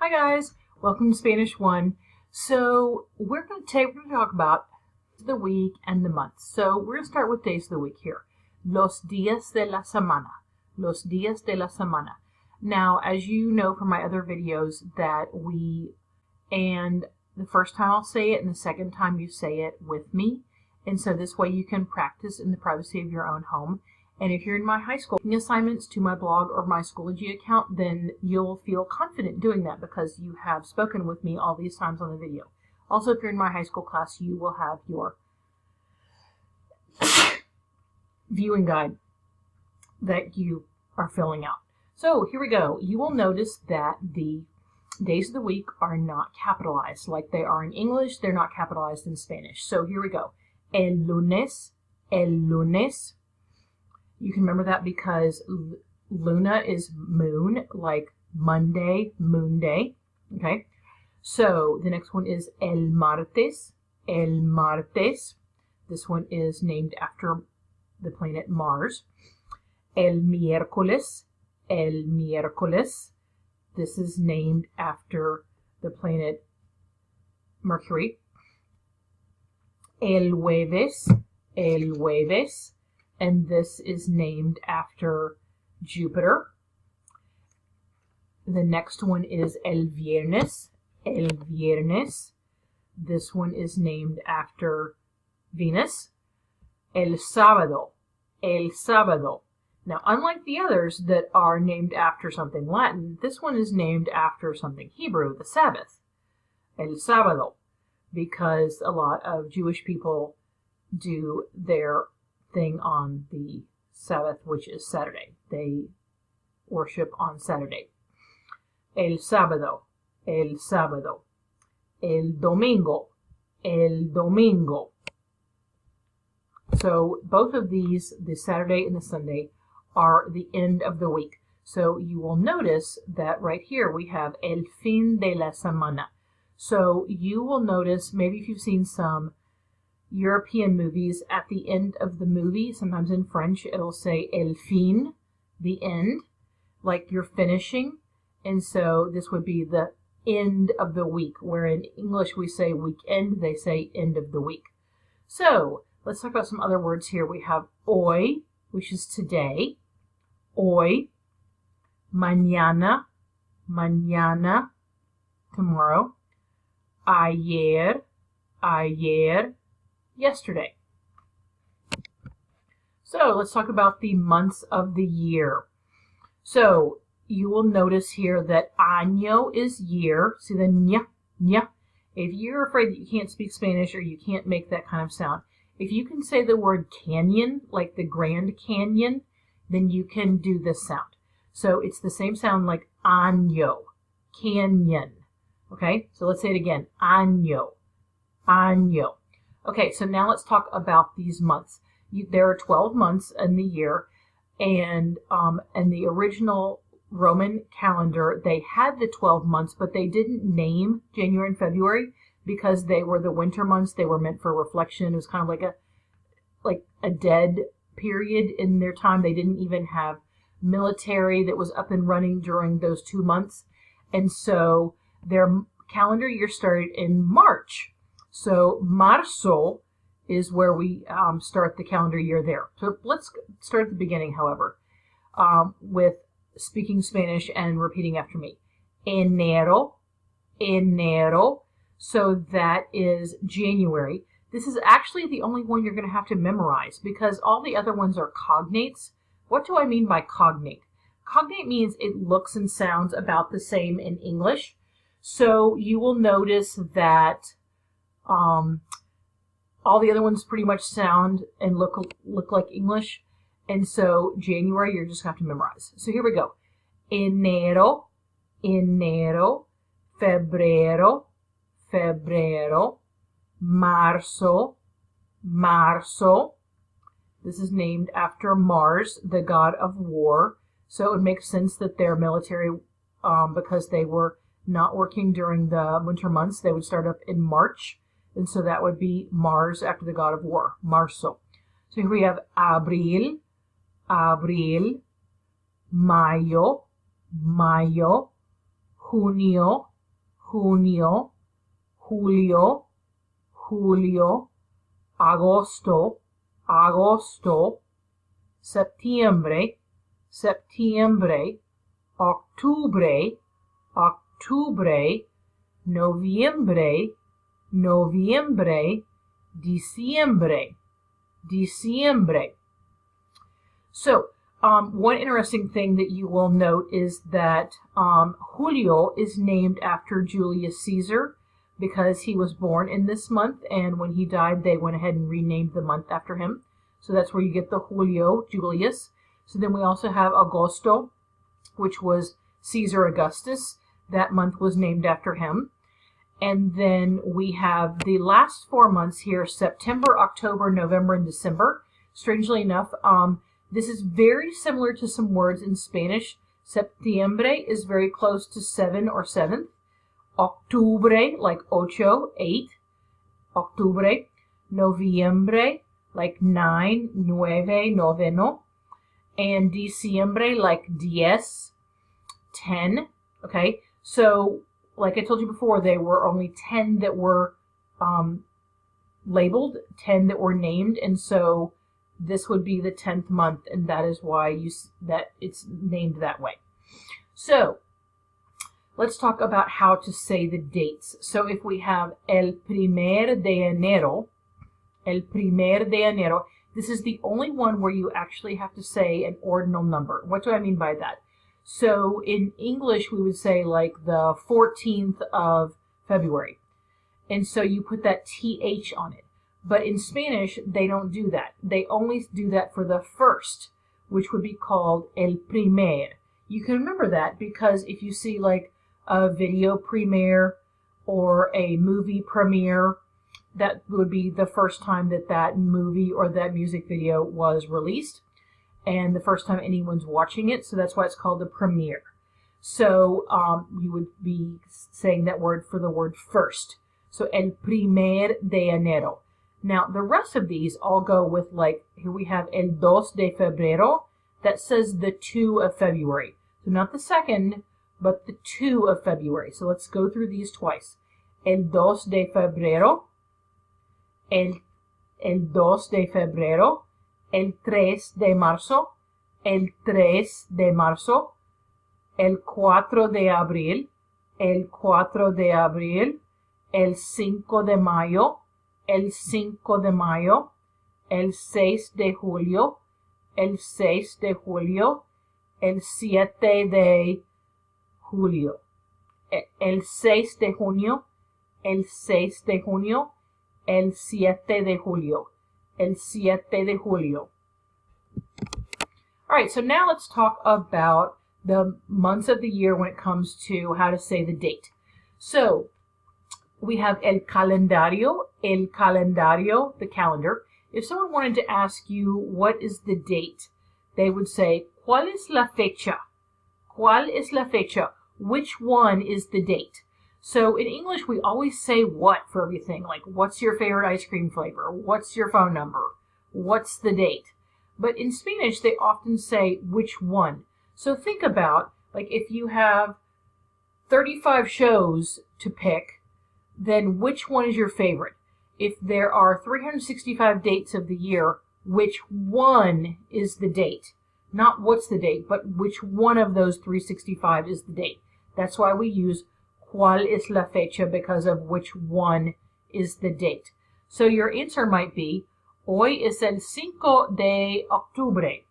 Hi guys, welcome to Spanish 1. So we're going to talk about the week and the month. So we're going to start with days of the week here. Los días de la semana. Los días de la semana. Now, as you know from my other videos that and the first time I'll say it and the second time you say it with me. And so this way you can practice in the privacy of your own home. And if you're in my high school assignments to my blog or my Schoology account, then you'll feel confident doing that because you have spoken with me all these times on the video. Also, if you're in my high school class, you will have your viewing guide that you are filling out. So here we go. You will notice that the days of the week are not capitalized like they are in English. They're not capitalized in Spanish. So here we go. El lunes, el lunes. You can remember that because luna is moon, like Monday, moon day. Okay. So the next one is el martes, el martes. This one is named after the planet Mars. El miércoles, el miércoles. This is named after the planet Mercury. El jueves, el jueves. And this is named after Jupiter. The next one is el viernes, el viernes. This one is named after Venus. El sábado, el sábado. Now, unlike the others that are named after something Latin, this one is named after something Hebrew, the Sabbath. El sábado, because a lot of Jewish people do their thing on the Sabbath, which is Saturday. They worship on Saturday. El sábado, el sábado. El domingo, el domingo. So both of these, the Saturday and the Sunday, are the end of the week. So you will notice that right here we have el fin de la semana. So you will notice, maybe if you've seen some European movies, at the end of the movie, sometimes in French, it'll say el fin, the end, like you're finishing. And so this would be the end of the week, where in English we say weekend, they say end of the week. So let's talk about some other words here. We have hoy, which is today, hoy, mañana, mañana, tomorrow, ayer, ayer, yesterday. So let's talk about the months of the year. So you will notice here that año is year. See the ña, ña. If you're afraid that you can't speak Spanish or you can't make that kind of sound, if you can say the word canyon, like the Grand Canyon, then you can do this sound. So it's the same sound like año, canyon. Okay, so let's say it again. Año, año. Okay, so now let's talk about these months. There are 12 months in the year, and the original Roman calendar, they had the 12 months, but they didn't name January and February because they were the winter months. They were meant for reflection. It was kind of like a dead period in their time. They didn't even have military that was up and running during those 2 months, and so their calendar year started in March. So marzo is where we start the calendar year there. So let's start at the beginning, however, with speaking Spanish and repeating after me. Enero, enero. So that is January. This is actually the only one you're going to have to memorize because all the other ones are cognates. What do I mean by cognate? Cognate means it looks and sounds about the same in English. So you will notice that all the other ones pretty much sound and look like English. And so January, you're just going to have to memorize. So here we go. Enero, enero, febrero, febrero, marzo, marzo. This is named after Mars, the god of war. So it would make sense that they're military because they were not working during the winter months. They would start up in March. And so that would be Mars after the god of war, Marzo. So here we have abril, abril, mayo, mayo, junio, junio, julio, julio, agosto, agosto, septiembre, septiembre, octubre, octubre, noviembre, noviembre, diciembre, diciembre. So, one interesting thing that you will note is that Julio is named after Julius Caesar because he was born in this month, and when he died, they went ahead and renamed the month after him. So that's where you get the Julio, Julius. So then we also have Agosto, which was Caesar Augustus. That month was named after him. And then we have the last 4 months here, September, October, November, and December. Strangely enough, this is very similar to some words in Spanish. Septiembre is very close to 7 or 7th. Octubre, like ocho, 8. Octubre. Noviembre, like 9, nueve, noveno. And diciembre, like 10. Okay, so like I told you before, there were only 10 that were labeled, 10 that were named, and so this would be the 10th month, and that is why that it's named that way. So let's talk about how to say the dates. So if we have el primer de enero, this is the only one where you actually have to say an ordinal number. What do I mean by that? So in English, we would say like the 14th of February. And so you put that TH on it. But in Spanish, they don't do that. They only do that for the first, which would be called el primer. You can remember that because if you see like a video premiere or a movie premiere, that would be the first time that that movie or that music video was released and the first time anyone's watching it. So that's why it's called the premiere. So you would be saying that word for the word first. So el primer de enero. Now, the rest of these all go with, like, here we have el 2 de febrero. That says the 2 of February. So not the 2nd, but the 2 of February. So let's go through these twice. El 2 de febrero. El 2 de febrero. El 3 de marzo. El 3 de marzo. El 4 de abril. El 4 de abril. El 5 de mayo. El 5 de mayo, el 6 de julio, el 6 de julio, el 7 de julio, el 6 de junio, el 6 de junio, el 7 de julio, el 7 de julio. All right, so now let's talk about the months of the year when it comes to how to say the date. So we have el calendario, the calendar. If someone wanted to ask you what is the date, they would say, ¿Cuál es la fecha? ¿Cuál es la fecha? Which one is the date? So in English, we always say what for everything, like what's your favorite ice cream flavor? What's your phone number? What's the date? But in Spanish, they often say which one. So think about, like, if you have 35 shows to pick, then which one is your favorite? If there are 365 dates of the year, which one is the date? Not what's the date, but which one of those 365 is the date. That's why we use ¿Cuál es la fecha? Because of which one is the date. So your answer might be, Hoy es el 5 de octubre.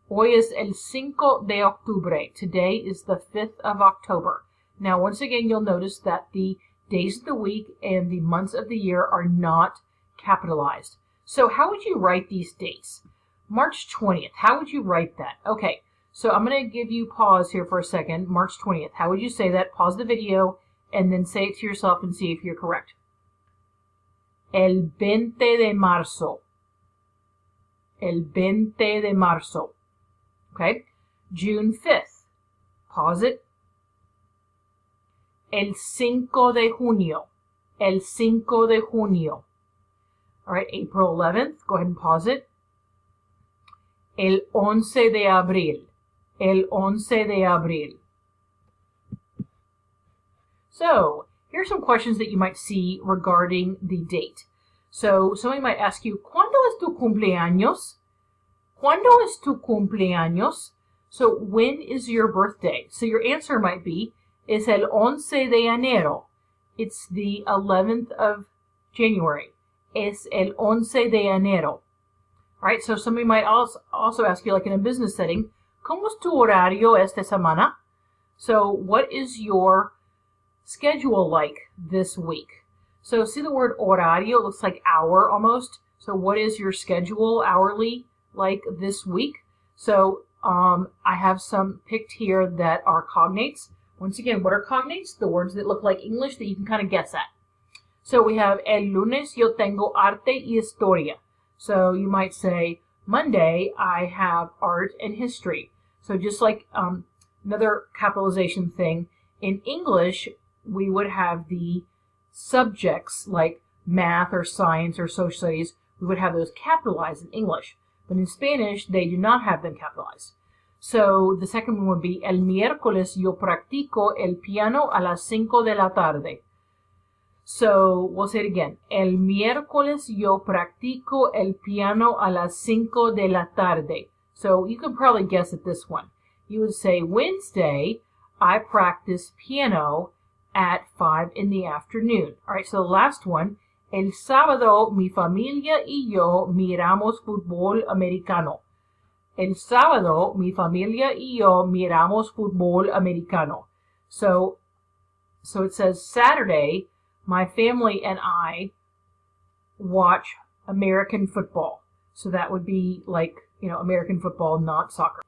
Hoy es el 5 de octubre. Today is the 5th of October. Now, once again, you'll notice that the days of the week and the months of the year are not capitalized. So how would you write these dates? March 20th, how would you write that? Okay, so I'm going to give you pause here for a second. March 20th, how would you say that? Pause the video and then say it to yourself and see if you're correct. El 20 de marzo. El 20 de marzo. Okay, June 5th. Pause it. El 5 de junio. El 5 de junio. All right, April 11th. Go ahead and pause it. El 11 de abril. El 11 de abril. So here's some questions that you might see regarding the date. So somebody might ask you, ¿Cuándo es tu cumpleaños? ¿Cuándo es tu cumpleaños? So when is your birthday? So your answer might be, es el 11 de enero. It's the 11th of January. Es el 11 de enero. All right, so somebody might also ask you, like in a business setting, ¿Cómo es tu horario esta semana? So what is your schedule like this week? So see the word horario, it looks like hour almost. So what is your schedule hourly like this week? So I have some picked here that are cognates. Once again, what are cognates? The words that look like English that you can kind of guess at. So we have el lunes yo tengo arte y historia. So you might say, Monday I have art and history. So just like another capitalization thing, in English we would have the subjects like math or science or social studies, we would have those capitalized in English. But in Spanish, they do not have them capitalized. So the second one would be, el miércoles yo practico el piano a las 5 de la tarde. So we'll say it again. El miércoles yo practico el piano a las 5 de la tarde. So you could probably guess at this one. You would say, Wednesday, I practice piano at 5 in the afternoon. All right, so the last one, el sábado mi familia y yo miramos fútbol americano. El sábado mi familia y yo miramos fútbol americano. So it says Saturday, my family and I watch American football. So that would be like, American football, not soccer.